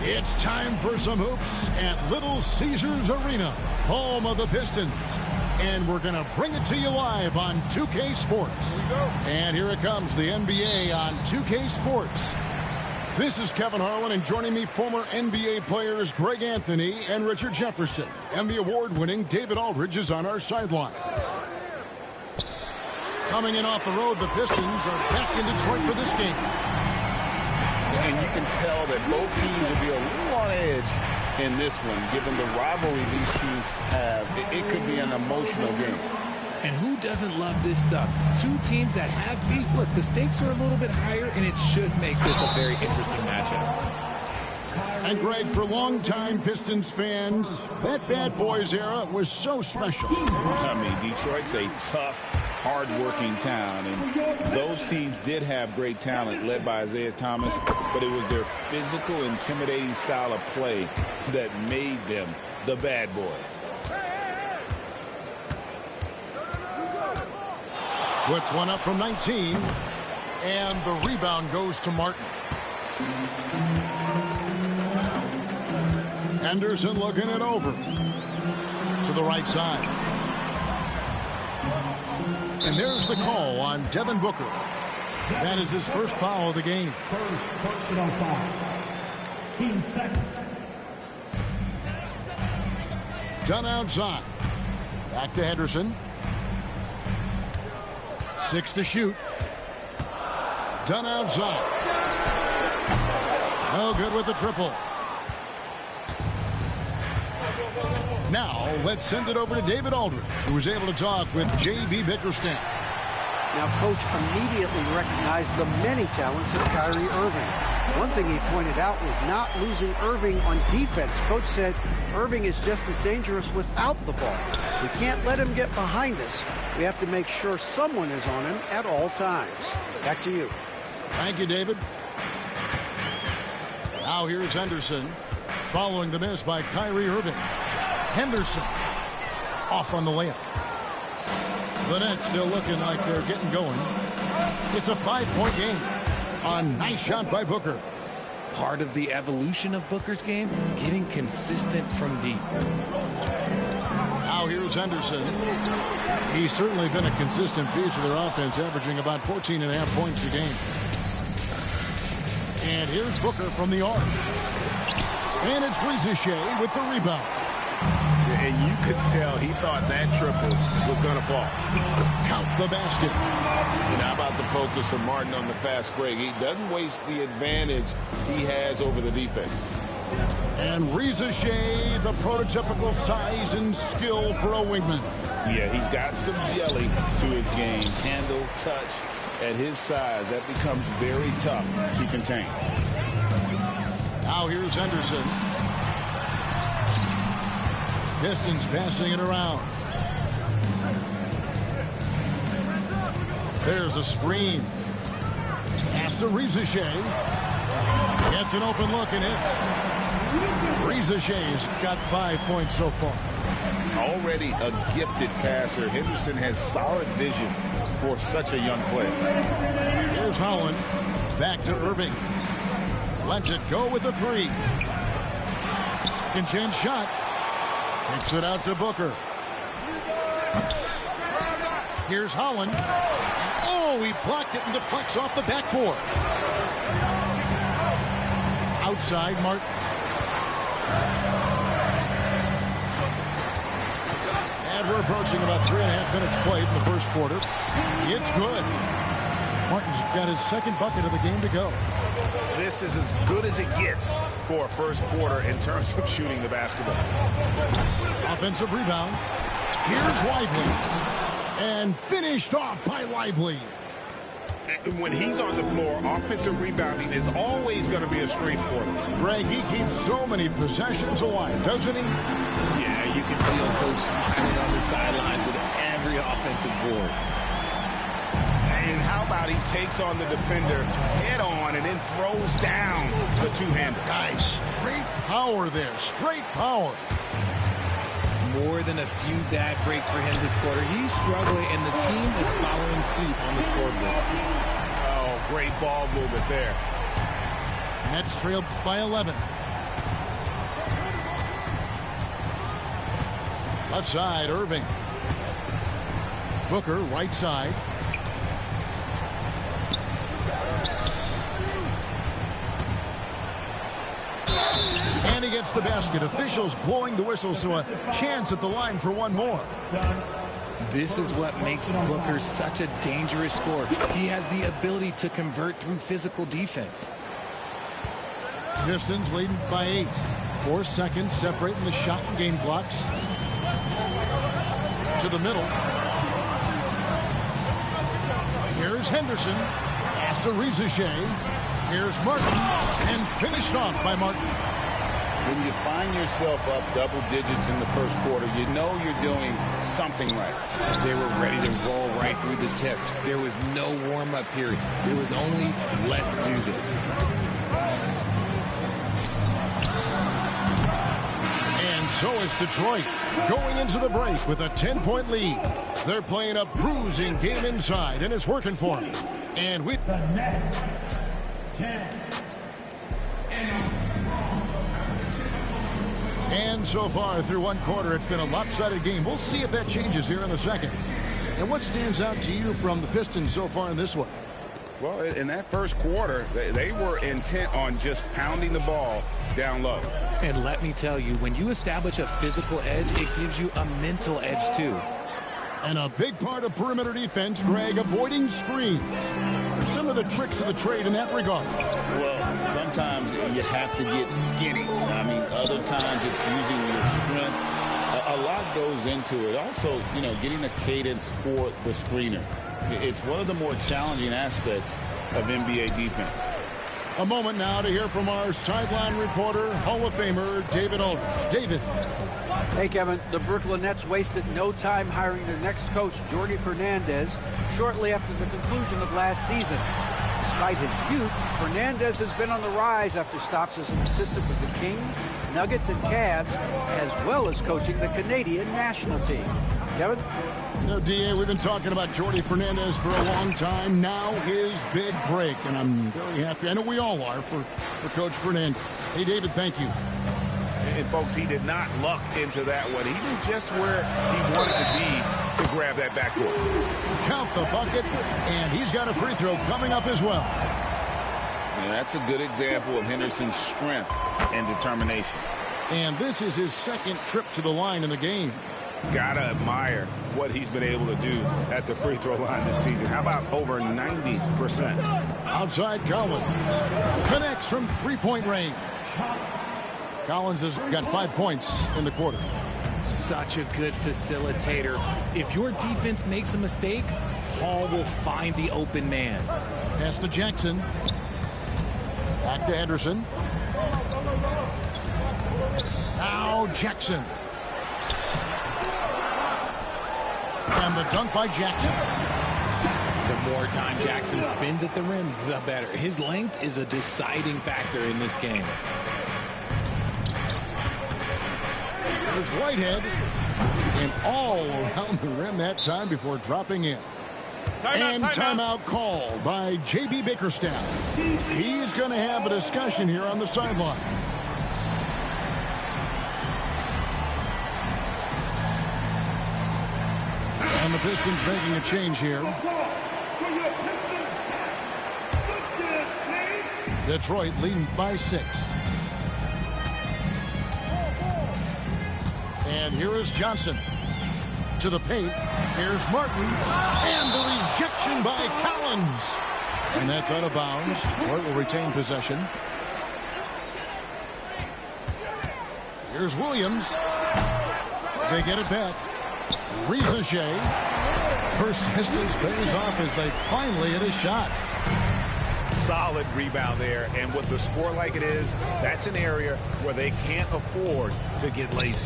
It's time for some hoops at Little Caesars Arena, home of the Pistons. And we're going to bring it to you live on 2K Sports. Here we go. And here it comes, the NBA on 2K Sports. This is Kevin Harlan, and joining me, former NBA players Greg Anthony and Richard Jefferson. And the award-winning David Aldridge is on our sideline. Coming in off the road, the Pistons are back in Detroit for this game. And you can tell that both teams will be a little on edge in this one, given the rivalry these teams have. It could be an emotional game. And who doesn't love this stuff? Two teams that have beef. Look, the stakes are a little bit higher, and it should make this a very interesting matchup. And Greg, for longtime Pistons fans, that Bad Boys era was so special. I mean, Detroit's a tough, hard-working town, and those teams did have great talent led by Isaiah Thomas, but it was their physical, intimidating style of play that made them the Bad Boys. Puts one up from 19, and the rebound goes to Martin. Henderson looking it over to the right side. And there's the call on Devin Booker. That is his first foul of the game. First personal foul. Team second. Done outside. Back to Henderson. 6 to shoot. Done outside. No good with the triple. Now, let's send it over to David Aldridge, who was able to talk with J.B. Bickerstaff. Now, Coach immediately recognized the many talents of Kyrie Irving. One thing he pointed out was not losing Irving on defense. Coach said Irving is just as dangerous without the ball. We can't let him get behind us. We have to make sure someone is on him at all times. Back to you. Thank you, David. Now here's Henderson, following the miss by Kyrie Irving. Henderson off on the layup. The Nets still looking like they're getting going. It's a 5-point game. A nice shot by Booker. Part of the evolution of Booker's game, getting consistent from deep. Now here's Henderson. He's certainly been a consistent piece of their offense, averaging about 14.5 points a game. And here's Booker from the arc. And it's Rizichet with the rebound. And you could tell he thought that triple was going to fall. Count the basket. And how about the focus from Martin on the fast break? He doesn't waste the advantage he has over the defense. And Rizichet, the prototypical size and skill for a wingman. Yeah, he's got some jelly to his game. Handle, touch. At his size, that becomes very tough to contain. Now here's Henderson. Pistons passing it around. There's a screen. Pass to Rizichet. Gets an open look and hits. Reza Shea's got 5 points so far. Already a gifted passer, Henderson has solid vision for such a young player. Here's Holland. Back to Irving. Lets it go with a three. Second chance shot. Kicks it out to Booker. Here's Holland. Oh, he blocked it and deflects off the backboard. Outside, Martin. And we're approaching about 3.5 minutes played in the first quarter. It's good. Martin's got his second bucket of the game to go. This is as good as it gets for a first quarter in terms of shooting the basketball. Offensive rebound. Here's Lively. And finished off by Lively. When he's on the floor, offensive rebounding is always going to be a strength for him. Greg, he keeps so many possessions alive, doesn't he? Yeah, you can feel Coach smiling on the sidelines with every offensive board. And how about he takes on the defender head on and then throws down the two-hander. Guys, straight power there. Straight power. More than a few bad breaks for him this quarter. He's struggling, and the team is following suit on the scoreboard. Oh, great ball movement there. Nets trailed by 11. Left side, Irving. Booker, right side. And he gets the basket. Officials blowing the whistle, so a chance at the line for one more. This is what makes Booker such a dangerous scorer. He has the ability to convert through physical defense. Pistons leading by 8. 4 seconds separating the shot and game clocks. To the middle. Here's Henderson. Pass to Reza Shea. Here's Martin. And finished off by Martin. When you find yourself up double digits in the first quarter, you know you're doing something right. They were ready to roll right through the tip. There was no warm-up period. There was only, let's do this. And so is Detroit going into the break with a 10-point lead. They're playing a bruising game inside, and it's working for them. And we... The Nets, 10. And so far through one quarter, it's been a lopsided game. We'll see if that changes here in the second. And what stands out to you from the Pistons so far in this one? Well, in that first quarter, they were intent on just pounding the ball down low. And let me tell you, when you establish a physical edge, it gives you a mental edge too. And a big part of perimeter defense, Greg, avoiding screens. Some of the tricks of the trade in that regard. Well, sometimes you have to get skinny. I mean, other times it's using your strength. A lot goes into it. Also, you know, getting a cadence for the screener. It's one of the more challenging aspects of NBA defense. A moment now to hear from our sideline reporter, Hall of Famer David Aldridge. David. Hey, Kevin. The Brooklyn Nets wasted no time hiring their next coach, Jordi Fernandez, shortly after the conclusion of last season. Despite his youth, Fernandez has been on the rise after stops as an assistant with the Kings, Nuggets, and Cavs, as well as coaching the Canadian national team. Kevin? You know, D.A., we've been talking about Jordi Fernandez for a long time. Now his big break, and I'm very happy. I know we all are for Coach Fernandez. Hey, David, thank you. And, folks, he did not luck into that one. He knew just where he wanted to be to grab that backboard. Count the bucket, and he's got a free throw coming up as well. And that's a good example of Henderson's strength and determination. And this is his second trip to the line in the game. Gotta admire what he's been able to do at the free throw line this season. How about over 90%? Outside Collins. Connects from three-point range. Collins has got 5 points in the quarter. Such a good facilitator. If your defense makes a mistake, Hall will find the open man. Pass to Jackson. Back to Henderson. Now Jackson. And the dunk by Jackson. The more time Jackson spins at the rim, the better. His length is a deciding factor in this game. his right hand and all around the rim that time before dropping in. Timeout called by J.B. Bickerstaff. He's going to have a discussion here on the sideline. And the Pistons making a change here. Detroit leading by 6. And here is Johnson to the paint. Here's Martin. And the rejection by Collins. And that's out of bounds. Detroit will retain possession. Here's Williams. They get it back. Rizachet. Persistence pays off as they finally hit a shot. Solid rebound there, and with the score like it is, that's an area where they can't afford to get lazy.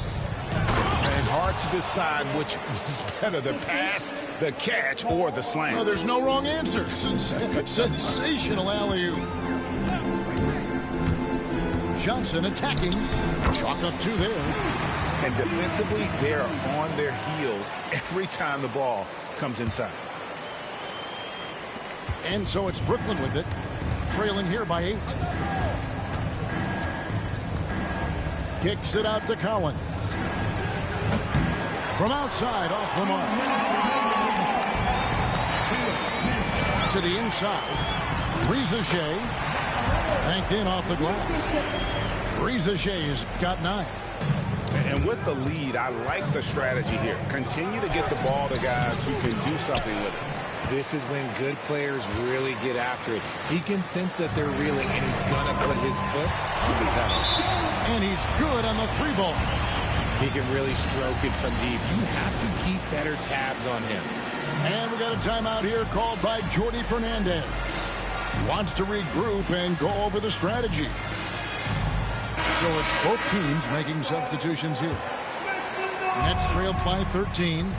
And hard to decide which was better, the pass, the catch, or the slam. Well, there's no wrong answer. Sensational alley-oop. Johnson attacking. Chalk up 2 there. And defensively, they're on their heels every time the ball comes inside. And so it's Brooklyn with it, trailing here by 8. Kicks it out to Collins. From outside, off the mark. To the inside. Rizachet. Banked in off the glass. Rizachet's got 9. And with the lead, I like the strategy here. Continue to get the ball to guys who can do something with it. This is when good players really get after it. He can sense that they're reeling, and he's going to put his foot on the pedal. And he's good on the 3-ball. He can really stroke it from deep. You have to keep better tabs on him. And we got a timeout here called by Jordi Fernandez. He wants to regroup and go over the strategy. So it's both teams making substitutions here. Nets trailed by 13.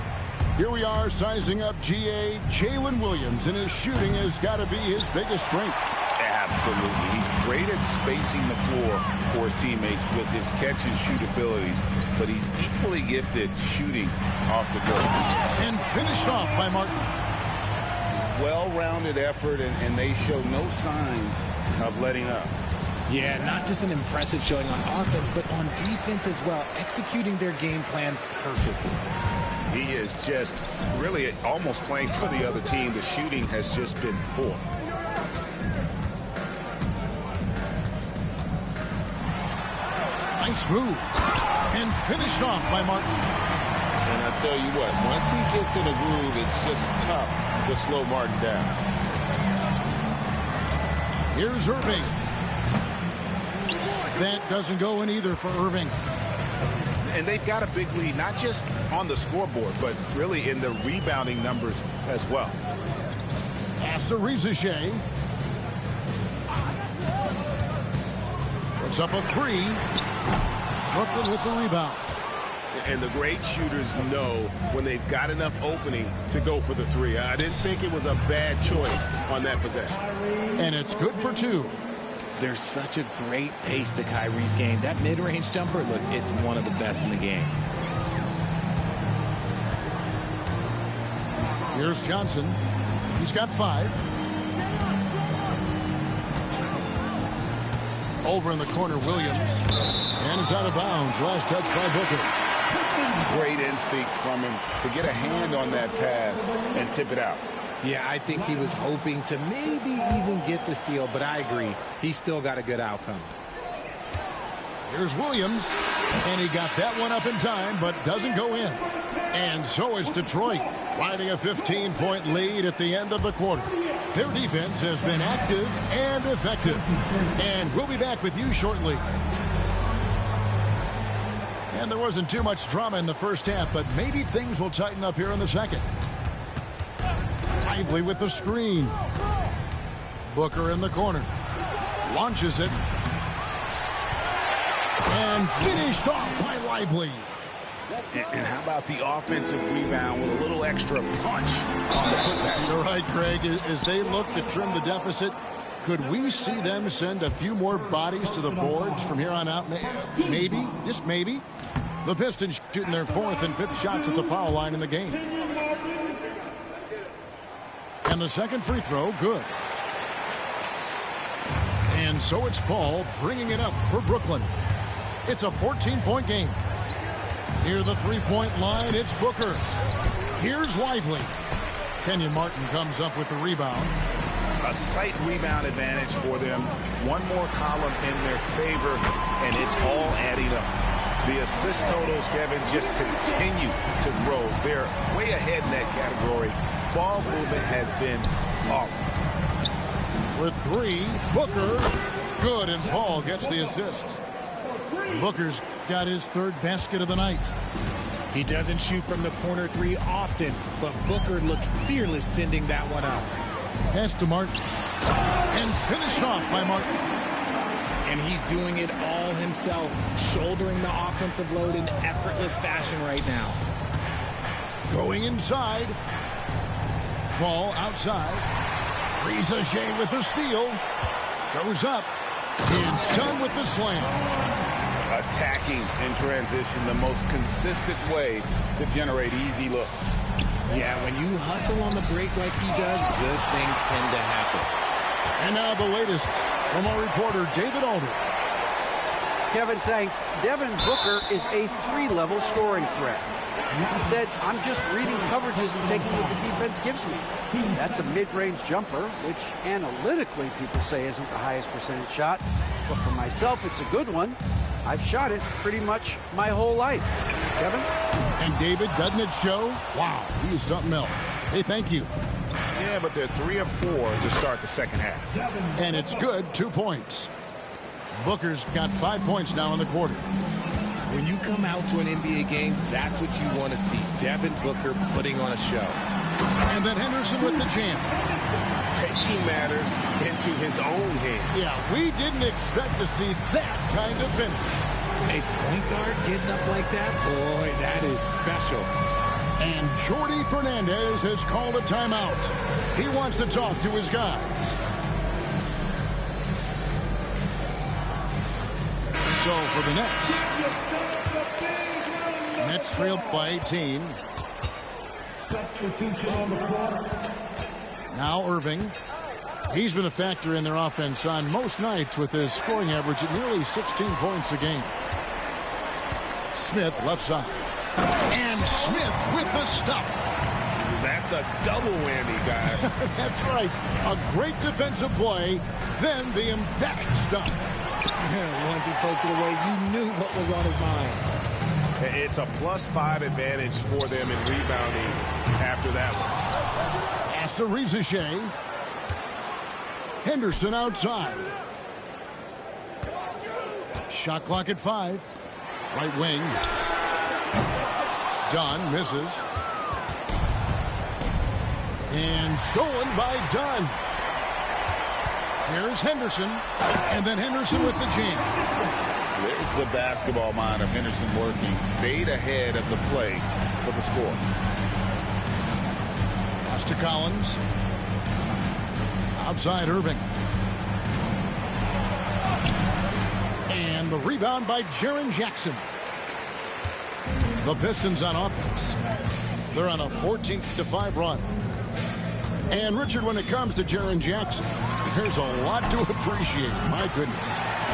Here we are sizing up GA Jalen Williams, and his shooting has got to be his biggest strength. Absolutely. He's great at spacing the floor for his teammates with his catch and shoot abilities, but he's equally gifted shooting off the dribble. And finished off by Martin. Well-rounded effort, and they show no signs of letting up. Yeah, not just an impressive showing on offense, but on defense as well, executing their game plan perfectly. He is just really almost playing for the other team. The shooting has just been poor. Nice move. And finished off by Martin. And I tell you what, once he gets in a groove, it's just tough to slow Martin down. Here's Irving. That doesn't go in either for Irving. And they've got a big lead, not just on the scoreboard, but really in the rebounding numbers as well. Pass to Rizachet. Puts up a 3. Brooklyn with the rebound. And the great shooters know when they've got enough opening to go for the 3. I didn't think it was a bad choice on that possession. And it's good for 2. There's such a great pace to Kyrie's game. That mid-range jumper, look, it's one of the best in the game. Here's Johnson. He's got 5. Over in the corner, Williams. And it's out of bounds. Last touch by Booker. Great instincts from him to get a hand on that pass and tip it out. Yeah, I think he was hoping to maybe even get the steal, but I agree. He still got a good outcome. Here's Williams. And he got that one up in time, but doesn't go in. And so is Detroit, riding a 15-point lead at the end of the quarter. Their defense has been active and effective. And we'll be back with you shortly. And there wasn't too much drama in the first half, but maybe things will tighten up here in the second. Lively with the screen. Booker in the corner. Launches it. And finished off by Lively. And how about the offensive rebound with a little extra punch on the putback? You're right, Greg. As they look to trim the deficit, could we see them send a few more bodies to the boards from here on out? Maybe, just maybe. The Pistons shooting their 4th and 5th shots at the foul line in the game. And the second free throw, good. And so it's Paul bringing it up for Brooklyn. It's a 14-point game. Near the three-point line, it's Booker. Here's Lively. Kenyon Martin comes up with the rebound. A slight rebound advantage for them. One more column in their favor, and it's all adding up. The assist totals, Kevin, just continue to grow. They're way ahead in that category. Ball movement has been flawless. With 3, Booker. Good, and Paul gets the assist. Booker's got his 3rd basket of the night. He doesn't shoot from the corner 3 often, but Booker looked fearless sending that one up. Pass to Martin. And finished off by Martin. And he's doing it all himself, shouldering the offensive load in effortless fashion right now. Going inside. Ball outside. Rizachet with the steal. Goes up. And done with the slam. Attacking in transition, the most consistent way to generate easy looks. Yeah, when you hustle on the break like he does, good things tend to happen. And now the latest from our reporter, David Alder. Kevin, thanks. Devin Booker is a 3-level scoring threat. He said, I'm just reading coverages and taking what the defense gives me. That's a mid-range jumper, which analytically people say isn't the highest percentage shot. But for myself, it's a good one. I've shot it pretty much my whole life. Kevin? And David, doesn't it show? Wow, he is something else. Hey, thank you. Yeah, but they're 3 of 4 to start the second half. And it's good, 2 points. Booker's got 5 points now in the quarter. When you come out to an NBA game, that's what you want to see. Devin Booker putting on a show. And then Henderson with the jam. Taking matters into his own hands. Yeah, we didn't expect to see that kind of finish. A point guard getting up like that? Boy, that is special. And Jordi Fernandez has called a timeout. He wants to talk to his guys. So for the Nets trailed by 18. Now Irving. He's been a factor in their offense on most nights with his scoring average at nearly 16 points a game. Smith left side. And Smith with the stuff. That's a double whammy, guys. That's right. A great defensive play, then the emphatic stuff. Once he poked it away, you knew what was on his mind. It's a +5 advantage for them in rebounding after that one. Pass to Rizachet. Henderson outside. Shot clock at 5. Right wing. Dunn misses. And stolen by Dunn. Here's Henderson. And then Henderson with the jam. There's the basketball mind of Henderson working. Stayed ahead of the play for the score. Pass to Collins. Outside Irving. And the rebound by Jaren Jackson. The Pistons on offense. They're on a 14-5 run. And Richard, when it comes to Jaren Jackson, there's a lot to appreciate. My goodness.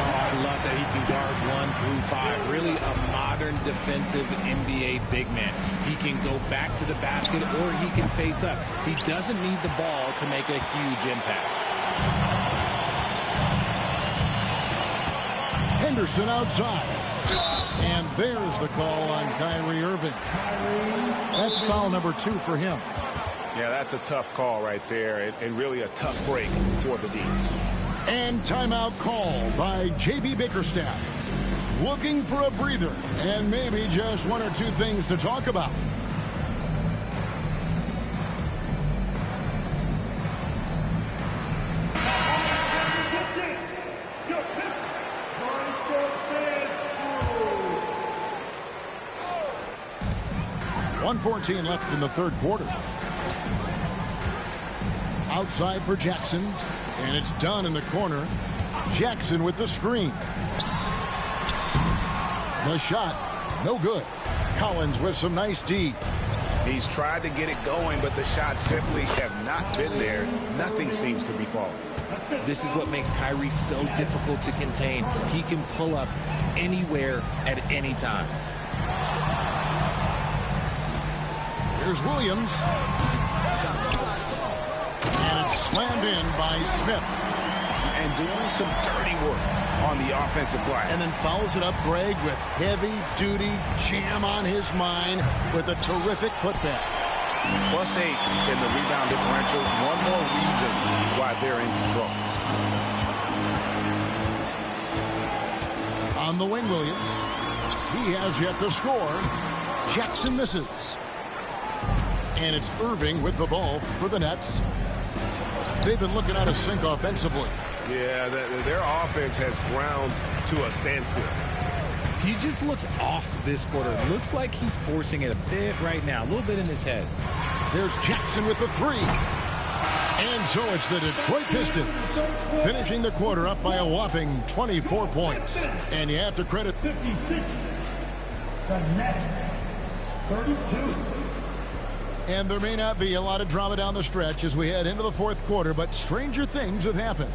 Oh, I love that he can guard 1 through 5. Really a modern defensive NBA big man. He can go back to the basket or he can face up. He doesn't need the ball to make a huge impact. Henderson outside. And there's the call on Kyrie Irving. That's foul number 2 for him. Yeah, that's a tough call right there, and really a tough break for the D. And timeout call by J.B. Bickerstaff. Looking for a breather and maybe just 1 or 2 things to talk about. .114 left in the third quarter. Outside for Jackson, and it's done in the corner. Jackson with the screen. The shot No good. Collins with some nice D. He's tried to get it going, but the shots simply have not been there. Nothing seems to be falling. This is what makes Kyrie so difficult to contain. He can pull up anywhere at any time. Here's Williams. And it's slammed in by Smith. And doing some dirty work on the offensive glass. And then follows it up, Greg, with heavy-duty jam on his mind with a terrific putback. +8 in the rebound differential. One more reason why they're in control. On the wing, Williams. He has yet to score. Jackson misses. And it's Irving with the ball for the Nets. They've been looking out of sync offensively. Yeah, their offense has ground to a standstill. He just looks off this quarter. Looks like he's forcing it a bit right now. A little bit in his head. There's Jackson with the three. And so it's the Detroit Pistons finishing the quarter up by a whopping 24 points. And you have to credit 56. The Nets 32. And there may not be a lot of drama down the stretch as we head into the fourth quarter, but stranger things have happened.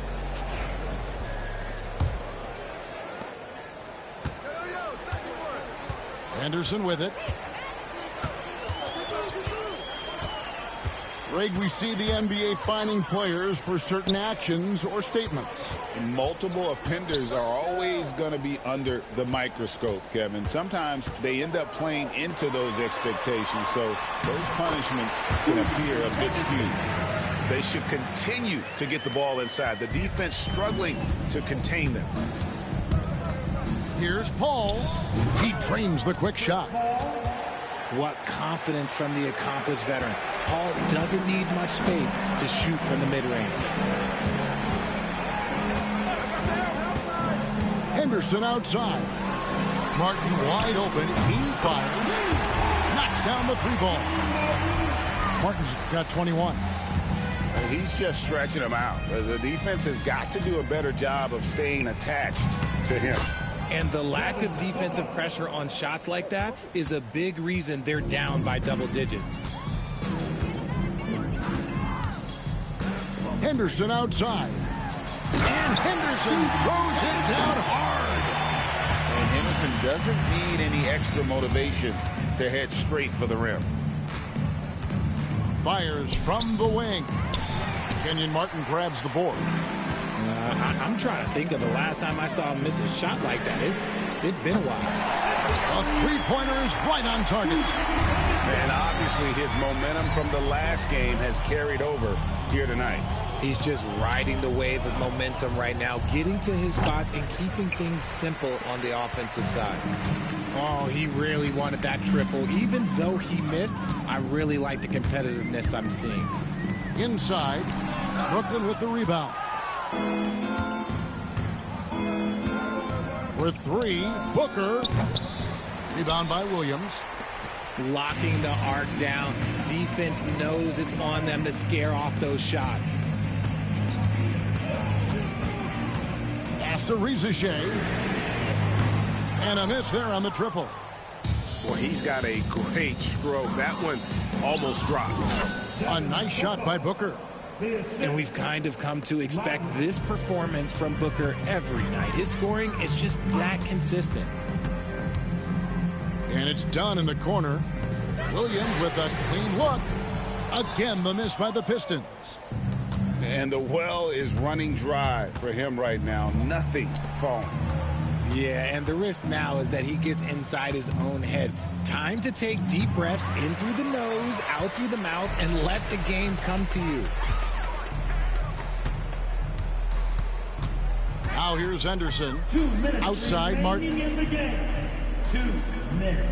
Anderson with it. Greg, we see the NBA fining players for certain actions or statements. Multiple offenders are always going to be under the microscope, Kevin. Sometimes they end up playing into those expectations, so those punishments can appear a bit skewed. They should continue to get the ball inside. The defense struggling to contain them. Here's Paul. He drains the quick shot. What confidence from the accomplished veteran. Paul doesn't need much space to shoot from the mid-range. Henderson outside. Martin wide open. He fires. Knocks down the three ball. Martin's got 21. He's just stretching them out. The defense has got to do a better job of staying attached to him. And the lack of defensive pressure on shots like that is a big reason they're down by double digits. Henderson outside. And Henderson throws it down hard. And Henderson doesn't need any extra motivation to head straight for the rim. Fires from the wing. Kenyon Martin grabs the board. I'm trying to think of the last time I saw him miss a shot like that. It's been a while. A three-pointer is right on target. And obviously his momentum from the last game has carried over here tonight. He's just riding the wave of momentum right now, getting to his spots and keeping things simple on the offensive side. Oh, he really wanted that triple. Even though he missed, I really like the competitiveness I'm seeing. Inside, Brooklyn with the rebound. For three, Booker. Rebound by Williams. Locking the arc down. Defense knows it's on them to scare off those shots. Pass to Rizachet. And a miss there on the triple. Boy, he's got a great stroke. That one almost dropped. A nice shot by Booker. And we've kind of come to expect this performance from Booker every night. His scoring is just that consistent. And it's done in the corner. Williams with a clean look. Again, the miss by the Pistons. And the well is running dry for him right now. Nothing falling. Yeah, and the risk now is that he gets inside his own head. Time to take deep breaths in through the nose, out through the mouth, and let the game come to you. Now here's Henderson. 2 minutes outside Martin. in the game. 2 minutes.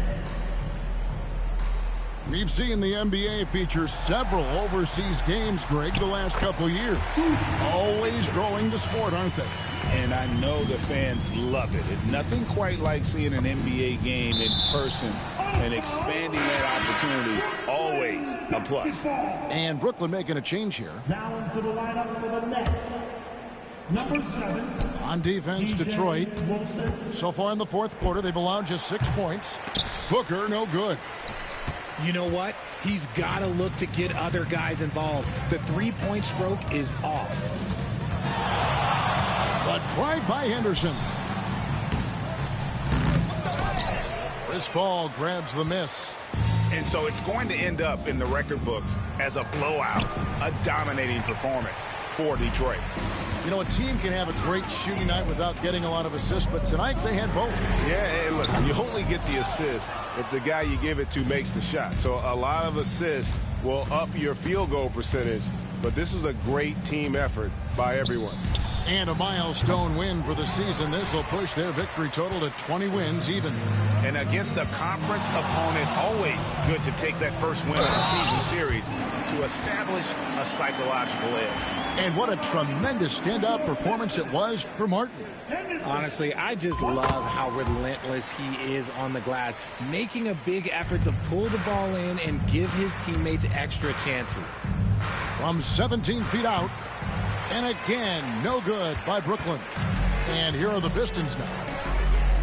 We've seen the NBA feature several overseas games, Greg, the last couple years. Always growing the sport, aren't they? And I know the fans love it. Nothing quite like seeing an NBA game in person and expanding that opportunity. Always a plus. And Brooklyn making a change here. Now into the lineup for the Nets. Number 7. On defense, Detroit. So far in the fourth quarter, they've allowed just 6 points. Booker, no good. You know what? He's got to look to get other guys involved. The three-point stroke is off. But drive by Henderson. Chris Paul grabs the miss. And so it's going to end up in the record books as a blowout, a dominating performance for Detroit. You know, a team can have a great shooting night without getting a lot of assists, but tonight they had both. Yeah, and listen, you only get the assist if the guy you give it to makes the shot. So a lot of assists will up your field goal percentage, but this was a great team effort by everyone. And a milestone win for the season. This will push their victory total to 20 wins even. And against a conference opponent, always good to take that first win of the season series to establish a psychological edge. And what a tremendous standout performance it was for Martin. Honestly, I just love how relentless he is on the glass, making a big effort to pull the ball in and give his teammates extra chances. From 17 feet out, and again, no good by Brooklyn. And here are the Pistons now.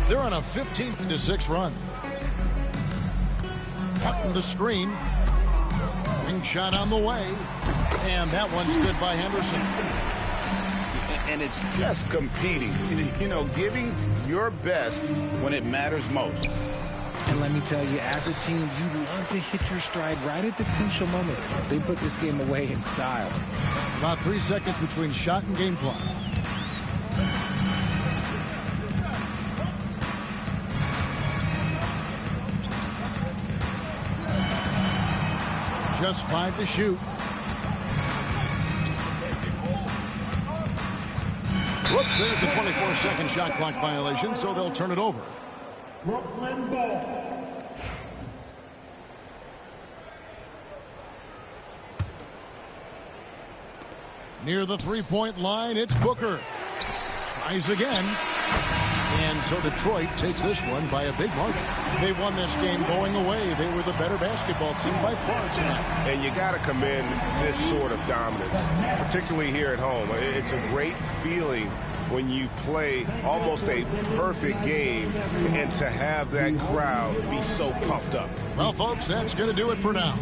They're on a 15-6 run. Cutting the screen. Ring shot on the way. And that one's good by Henderson. And it's just competing, you know, giving your best when it matters most. And let me tell you, as a team, you love to hit your stride right at the crucial moment. They put this game away in style. About 3 seconds between shot and game clock. Just 5 to shoot. Whoops, there's the 24-second shot clock violation, so they'll turn it over. Brooklyn ball. Near the three-point line, it's Booker. Tries again. And so Detroit takes this one by a big margin. They won this game going away. They were the better basketball team by far tonight. And you got to commend this sort of dominance, particularly here at home. It's a great feeling when you play almost a perfect game and to have that crowd be so pumped up. Well, folks, that's going to do it for now.